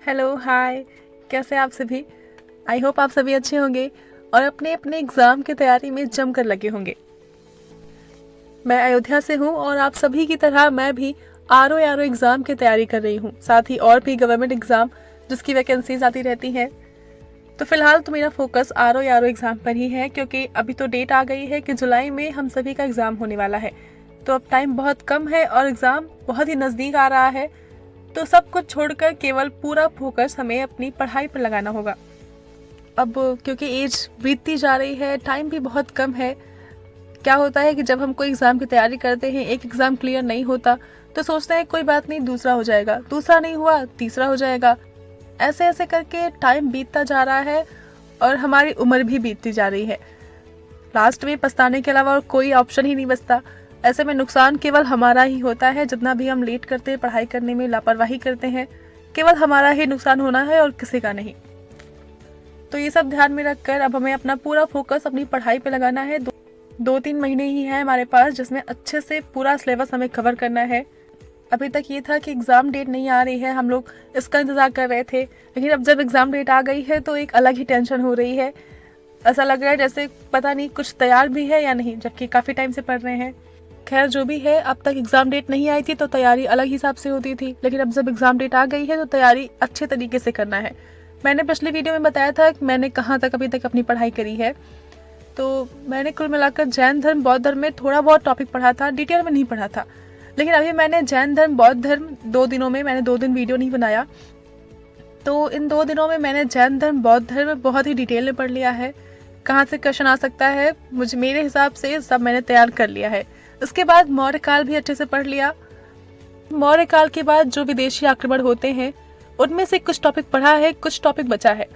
Hello hi, कैसे आप सभी। आई होप आप सभी अच्छे होंगे और अपने अपने एग्ज़ाम की तैयारी में जमकर लगे होंगे। मैं अयोध्या से हूँ और आप सभी की तरह मैं भी आर ओ एग्ज़ाम की तैयारी कर रही हूँ, साथ ही और भी गवर्नमेंट एग्ज़ाम जिसकी वैकेंसीज आती रहती हैं। तो फिलहाल तो मेरा फोकस आर ओ एग्ज़ाम पर ही है, क्योंकि अभी तो डेट आ गई है कि जुलाई में हम सभी का एग्ज़ाम होने वाला है। तो अब टाइम बहुत कम है और एग्ज़ाम बहुत ही नज़दीक आ रहा है। तो सब कुछ छोड़कर केवल पूरा फोकस हमें अपनी पढ़ाई पर लगाना होगा। अब क्योंकि एज बीतती जा रही है, टाइम भी बहुत कम है। क्या होता है कि जब हम कोई एग्ज़ाम की तैयारी करते हैं, एक एग्ज़ाम क्लियर नहीं होता तो सोचते हैं कोई बात नहीं, दूसरा हो जाएगा, दूसरा नहीं हुआ तीसरा हो जाएगा। ऐसे ऐसे करके टाइम बीतता जा रहा है और हमारी उम्र भी बीतती जा रही है। लास्ट में पछताने के अलावा और कोई ऑप्शन ही नहीं बचता। ऐसे में नुकसान केवल हमारा ही होता है। जितना भी हम लेट करते हैं, पढ़ाई करने में लापरवाही करते हैं, केवल हमारा ही नुकसान होना है और किसी का नहीं। तो ये सब ध्यान में रखकर अब हमें अपना पूरा फोकस अपनी पढ़ाई पे लगाना है। 2-3 महीने ही है हमारे पास, जिसमें अच्छे से पूरा सिलेबस हमें कवर करना है। अभी तक ये था कि एग्ज़ाम डेट नहीं आ रही है, हम लोग इसका इंतज़ार कर रहे थे, लेकिन अब जब एग्ज़ाम डेट आ गई है तो एक अलग ही टेंशन हो रही है। ऐसा लग रहा है जैसे पता नहीं कुछ तैयार भी है या नहीं, जबकि काफ़ी टाइम से पढ़ रहे हैं। खैर जो भी है, अब तक एग्ज़ाम डेट नहीं आई थी तो तैयारी अलग हिसाब से होती थी, लेकिन अब जब एग्ज़ाम डेट आ गई है तो तैयारी अच्छे तरीके से करना है। मैंने पिछले वीडियो में बताया था कि मैंने कहाँ तक अभी तक अपनी पढ़ाई करी है। तो मैंने कुल मिलाकर जैन धर्म बौद्ध धर्म में थोड़ा बहुत टॉपिक पढ़ा था, डिटेल में नहीं पढ़ा था। लेकिन अभी मैंने जैन धर्म बौद्ध धर्म 2 दिनों में, मैंने 2 दिन वीडियो नहीं बनाया, तो इन 2 दिनों में मैंने जैन धर्म बौद्ध धर्म बहुत ही डिटेल में पढ़ लिया है। कहाँ से क्वेश्चन आ सकता है मुझे, मेरे हिसाब से सब मैंने तैयार कर लिया है। उसके बाद मौर्य काल भी अच्छे से पढ़ लिया। मौर्य काल के बाद जो विदेशी आक्रमण होते हैं उनमें से कुछ टॉपिक पढ़ा है, कुछ टॉपिक बचा है,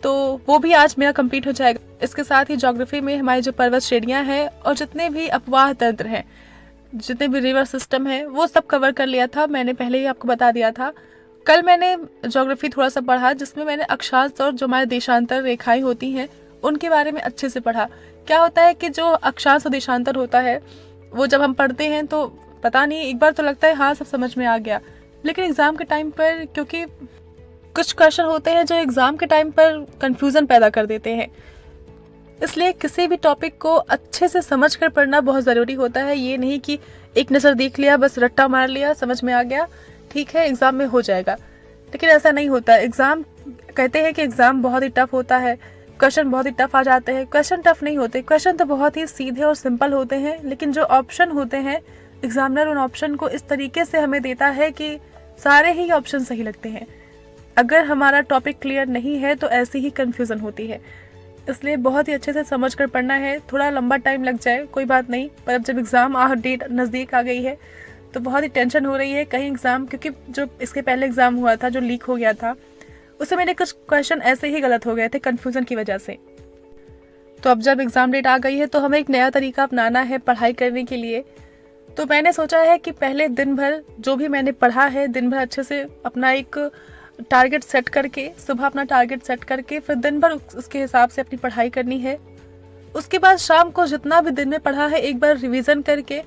तो वो भी आज मेरा कंप्लीट हो जाएगा। इसके साथ ही ज्योग्राफी में हमारी जो पर्वत श्रेणियाँ हैं और जितने भी अपवाह तंत्र हैं, जितने भी रिवर सिस्टम है, वो सब कवर कर लिया था। मैंने पहले ही आपको बता दिया था। कल मैंने ज्योग्राफी थोड़ा सा पढ़ा, जिसमें मैंने अक्षांश और जो हमारे देशांतर रेखाएं होती हैं उनके बारे में अच्छे से पढ़ा। क्या होता है कि जो अक्षांश और देशांतर होता है वो जब हम पढ़ते हैं तो पता नहीं, एक बार तो लगता है हाँ सब समझ में आ गया, लेकिन एग्ज़ाम के टाइम पर क्योंकि कुछ क्वेश्चन होते हैं जो एग्ज़ाम के टाइम पर कंफ्यूजन पैदा कर देते हैं, इसलिए किसी भी टॉपिक को अच्छे से समझ कर पढ़ना बहुत ज़रूरी होता है। ये नहीं कि एक नज़र देख लिया, बस रट्टा मार लिया, समझ में आ गया, ठीक है एग्ज़ाम में हो जाएगा, लेकिन ऐसा नहीं होता। एग्ज़ाम कहते हैं कि एग्ज़ाम बहुत ही टफ होता है, क्वेश्चन बहुत ही टफ आ जाते हैं। क्वेश्चन टफ नहीं होते, क्वेश्चन तो बहुत ही सीधे और सिंपल होते हैं, लेकिन जो ऑप्शन होते हैं एग्जामिनर उन ऑप्शन को इस तरीके से हमें देता है कि सारे ही ऑप्शन सही लगते हैं। अगर हमारा टॉपिक क्लियर नहीं है तो ऐसी ही कन्फ्यूज़न होती है, इसलिए बहुत ही अच्छे से समझ कर पढ़ना है। थोड़ा लंबा टाइम लग जाए कोई बात नहीं, पर अब जब एग्ज़ाम डेट नज़दीक आ गई है तो बहुत ही टेंशन हो रही है कहीं एग्ज़ाम, क्योंकि जो इसके पहले एग्ज़ाम हुआ था जो लीक हो गया था उससे मेरे कुछ क्वेश्चन ऐसे ही गलत हो गए थे कन्फ्यूज़न की वजह से। तो अब जब एग्ज़ाम डेट आ गई है तो हमें एक नया तरीका अपनाना है पढ़ाई करने के लिए। तो मैंने सोचा है कि पहले दिन भर जो भी मैंने पढ़ा है, दिन भर अच्छे से अपना एक टारगेट सेट करके, सुबह अपना टारगेट सेट करके फिर दिन भर उसके हिसाब से अपनी पढ़ाई करनी है। उसके बाद शाम को जितना भी दिन में पढ़ा है एक बार रिवीजन करके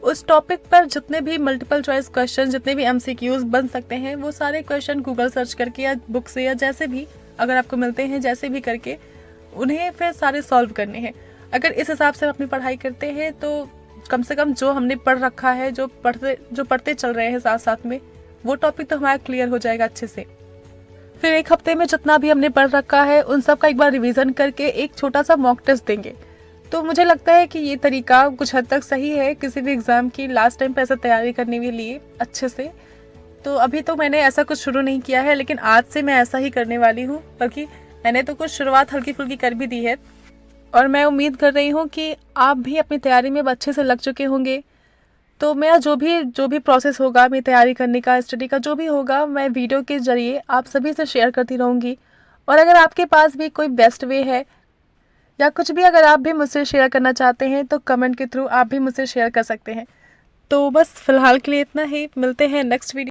उस टॉपिक पर जितने भी मल्टीपल चॉइस क्वेश्चन, जितने भी एमसीक्यूज बन सकते हैं, वो सारे क्वेश्चन गूगल सर्च करके या बुक से या जैसे भी अगर आपको मिलते हैं, जैसे भी करके उन्हें फिर सारे सॉल्व करने हैं। अगर इस हिसाब से अपनी पढ़ाई करते हैं तो कम से कम जो हमने पढ़ रखा है, जो पढ़ते चल रहे हैं साथ साथ में, वो टॉपिक तो हमारा क्लियर हो जाएगा अच्छे से। फिर एक हफ्ते में जितना भी हमने पढ़ रखा है उन सब का एक बार रिवीजन करके एक छोटा सा मॉक टेस्ट देंगे। तो मुझे लगता है कि ये तरीका कुछ हद तक सही है किसी भी एग्ज़ाम की लास्ट टाइम पर ऐसा तैयारी करने के लिए अच्छे से। तो अभी तो मैंने ऐसा कुछ शुरू नहीं किया है, लेकिन आज से मैं ऐसा ही करने वाली हूँ, बल्कि मैंने तो कुछ शुरुआत हल्की फुल्की कर भी दी है और मैं उम्मीद कर रही हूँ कि आप भी अपनी तैयारी में अच्छे से लग चुके होंगे। तो मेरा जो भी प्रोसेस होगा, मेरी तैयारी करने का, स्टडी का जो भी होगा, मैं वीडियो के ज़रिए आप सभी से शेयर करती रहूँगी। और अगर आपके पास भी कोई बेस्ट वे है या कुछ भी अगर आप भी मुझसे शेयर करना चाहते हैं तो कमेंट के थ्रू आप भी मुझसे शेयर कर सकते हैं। तो बस फिलहाल के लिए इतना ही, मिलते हैं नेक्स्ट वीडियो।